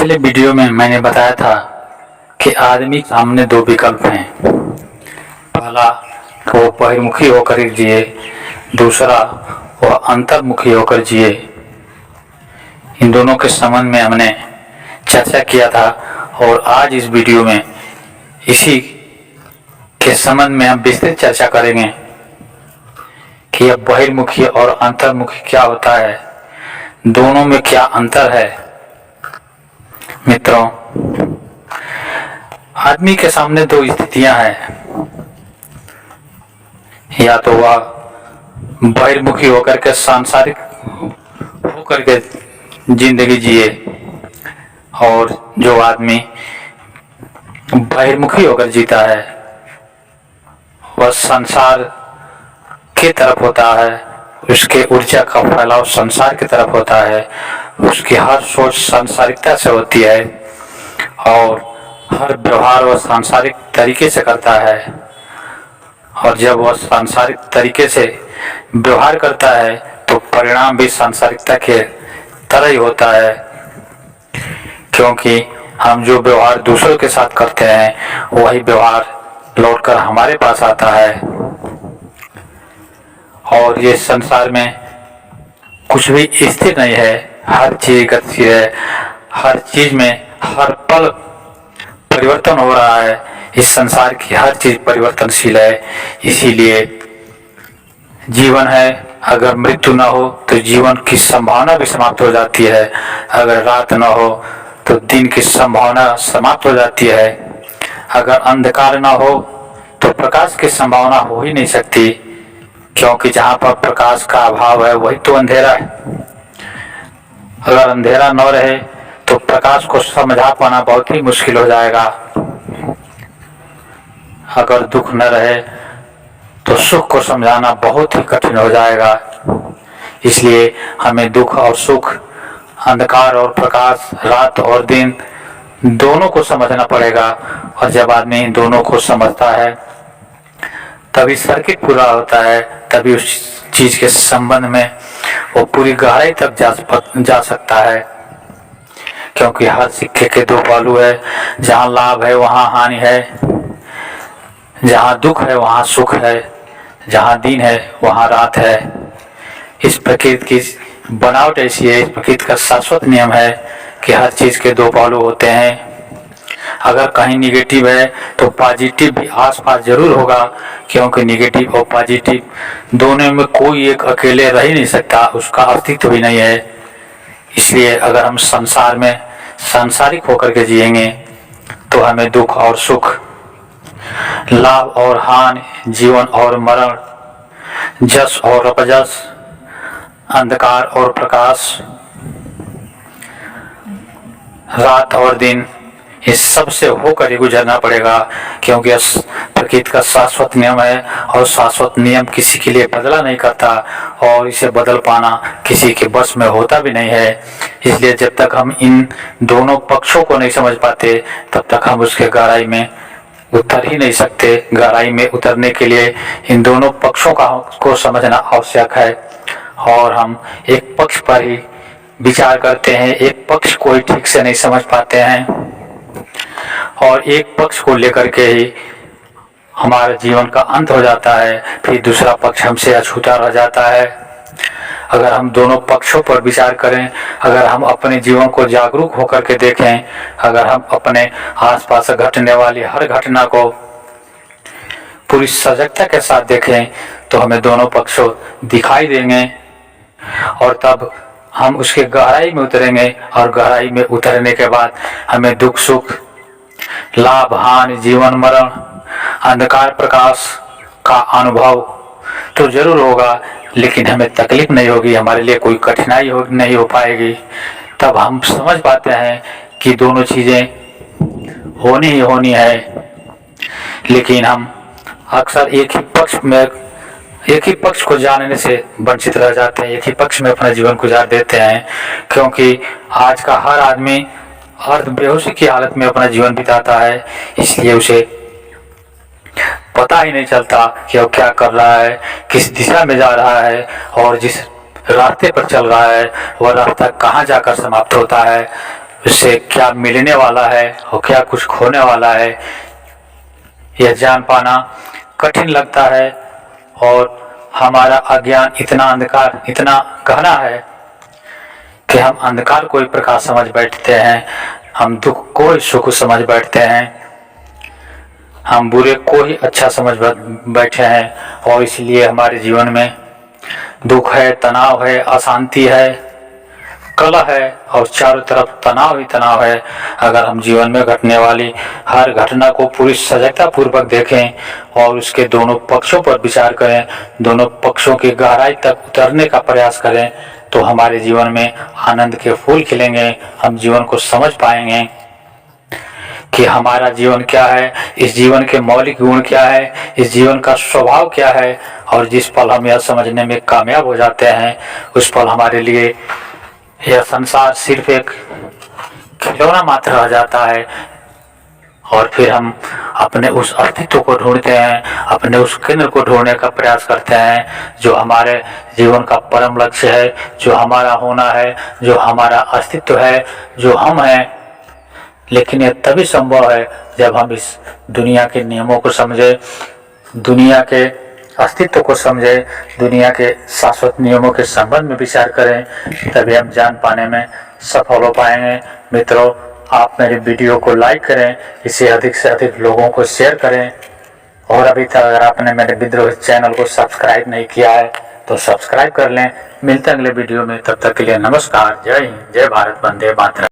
पिछले वीडियो में मैंने बताया था कि आदमी के सामने दो विकल्प हैं। पहला वो बहिर्मुखी होकर जिए, दूसरा वह अंतर्मुखी होकर जिए। इन दोनों के संबंध में हमने चर्चा किया था और आज इस वीडियो में इसी के संबंध में हम विस्तृत चर्चा करेंगे कि यह बहिर्मुखी और अंतर्मुखी क्या होता है, दोनों में क्या अंतर है। मित्रों, आदमी के सामने दो स्थितियां हैं। या तो वह बहिर्मुखी होकर के सांसारिक होकर के जिंदगी जिए, और जो आदमी बहिर्मुखी होकर जीता है वह संसार की तरफ होता है, उसके ऊर्जा का फैलाव संसार की तरफ होता है, उसकी हर सोच सांसारिकता से होती है और हर व्यवहार वह सांसारिक तरीके से करता है। और जब वह सांसारिक तरीके से व्यवहार करता है तो परिणाम भी सांसारिकता के तरह ही होता है, क्योंकि हम जो व्यवहार दूसरों के साथ करते हैं वही व्यवहार लौटकर हमारे पास आता है। और ये संसार में कुछ भी स्थिर नहीं है, हर चीज गतिशील है, हर चीज में हर पल परिवर्तन हो रहा है। इस संसार की हर चीज परिवर्तनशील है, इसीलिए जीवन है। अगर मृत्यु न हो तो जीवन की संभावना भी समाप्त हो जाती है, अगर रात न हो तो दिन की संभावना समाप्त हो जाती है, अगर अंधकार न हो तो प्रकाश की संभावना हो ही नहीं सकती, क्योंकि जहाँ पर प्रकाश का अभाव है वही तो अंधेरा है। अगर अंधेरा न रहे तो प्रकाश को समझा पाना बहुत ही मुश्किल हो जाएगा। अगर दुख न रहे तो सुख को समझाना बहुत ही कठिन हो जाएगा। इसलिए हमें दुख और सुख, अंधकार और प्रकाश, रात और दिन दोनों को समझना पड़ेगा। और जब आदमी इन दोनों को समझता है तभी सर्किट पूरा होता है, तभी उस चीज के संबंध में वो पूरी गहराई तक जा सकता है। क्योंकि हर सिक्के के दो पहलू है, जहाँ लाभ है वहाँ हानि है, जहाँ दुख है वहाँ सुख है, जहाँ दिन है वहाँ रात है। इस प्रकृति की बनावट ऐसी है, इस प्रकृति का शाश्वत नियम है कि हर चीज के दो पहलू होते हैं। अगर कहीं निगेटिव है तो पॉजिटिव भी आसपास जरूर होगा, क्योंकि निगेटिव और पॉजिटिव दोनों में कोई एक अकेले रह ही नहीं सकता, उसका अस्तित्व भी नहीं है। इसलिए अगर हम संसार में सांसारिक होकर के जिएंगे तो हमें दुख और सुख, लाभ और हानि, जीवन और मरण, जस और अपजस, अंधकार और प्रकाश, रात और दिन, इस सब से होकर ही गुजरना पड़ेगा। क्योंकि प्रकृति का शाश्वत नियम है और शाश्वत नियम किसी के लिए बदला नहीं करता, और इसे बदल पाना किसी के बस में होता भी नहीं है। इसलिए जब तक हम इन दोनों पक्षों को नहीं समझ पाते तब तक हम उसके गहराई में उतर ही नहीं सकते। गहराई में उतरने के लिए इन दोनों पक्षों को समझना आवश्यक है। और हम एक पक्ष पर ही विचार करते हैं, एक पक्ष को ही ठीक से नहीं समझ पाते हैं, और एक पक्ष को लेकर के ही हमारे जीवन का अंत हो जाता है, फिर दूसरा पक्ष हमसे अछूता रह जाता है। अगर हम दोनों पक्षों पर विचार करें, अगर हम अपने जीवन को जागरूक होकर के देखें, अगर हम अपने आसपास घटने वाली हर घटना को पूरी सजगता के साथ देखें तो हमें दोनों पक्ष दिखाई देंगे, और तब हम उसके गहराई में उतरेंगे। और गहराई में उतरने के बाद हमें दुख सुख, लाभ हानि, जीवन मरण, अंधकार प्रकाश का अनुभव तो जरूर होगा, लेकिन हमें तकलीफ नहीं होगी, हमारे लिए कोई कठिनाई नहीं हो पाएगी। तब हम समझ पाते हैं कि दोनों चीजें होनी ही होनी है। लेकिन हम अक्सर एक ही पक्ष को जानने से वंचित रह जाते हैं, एक ही पक्ष में अपना जीवन गुजार देते हैं, क्योंकि आज का हर आदमी अर्ध बेहोशी की हालत में अपना जीवन बिताता है। इसलिए उसे पता ही नहीं चलता कि वो क्या कर रहा है, किस दिशा में जा रहा है, और जिस रास्ते पर चल रहा है वह रास्ता कहाँ जाकर समाप्त होता है। उससे क्या मिलने वाला है और क्या कुछ खोने वाला है, यह जान पाना कठिन लगता है। और हमारा अज्ञान इतना अंधकार, इतना गहरा है कि हम अंधकार को ही प्रकाश समझ बैठते हैं, हम दुख को ही सुख समझ बैठते हैं, हम बुरे को ही अच्छा समझ बैठे हैं। और इसलिए हमारे जीवन में दुख है, तनाव है, अशांति है, कलह है और चारों तरफ तनाव ही तनाव है। अगर हम जीवन में घटने वाली हर घटना को पूरी सजगता पूर्वक देखें और उसके दोनों पक्षों पर विचार करें, दोनों पक्षों की गहराई तक उतरने का प्रयास करें, तो हमारे जीवन में आनंद के फूल खिलेंगे। हम जीवन को समझ पाएंगे कि हमारा जीवन क्या है, इस जीवन के मौलिक गुण क्या है, इस जीवन का स्वभाव क्या है। और जिस पल हम यह समझने में कामयाब हो जाते हैं, उस पल हमारे लिए यह संसार सिर्फ एक खिलौना मात्र रह जाता है। और फिर हम अपने उस अस्तित्व को ढूंढते हैं, अपने उस केंद्र को ढूंढने का प्रयास करते हैं, जो हमारे जीवन का परम लक्ष्य है, जो हमारा होना है, जो हमारा अस्तित्व है, जो हम हैं। लेकिन यह तभी संभव है जब हम इस दुनिया के नियमों को समझे, दुनिया के अस्तित्व को समझे, दुनिया के शाश्वत नियमों के संबंध में विचार करें, तभी हम जान पाने में सफल हो पाएंगे। मित्रों, आप मेरे वीडियो को लाइक करें, इसे अधिक से अधिक लोगों को शेयर करें। और अभी तक अगर आपने मेरे विद्रोह चैनल को सब्सक्राइब नहीं किया है तो सब्सक्राइब कर लें। मिलते हैं अगले वीडियो में, तब तक के लिए नमस्कार, जय हिंद, जय भारत, वंदे मातरम।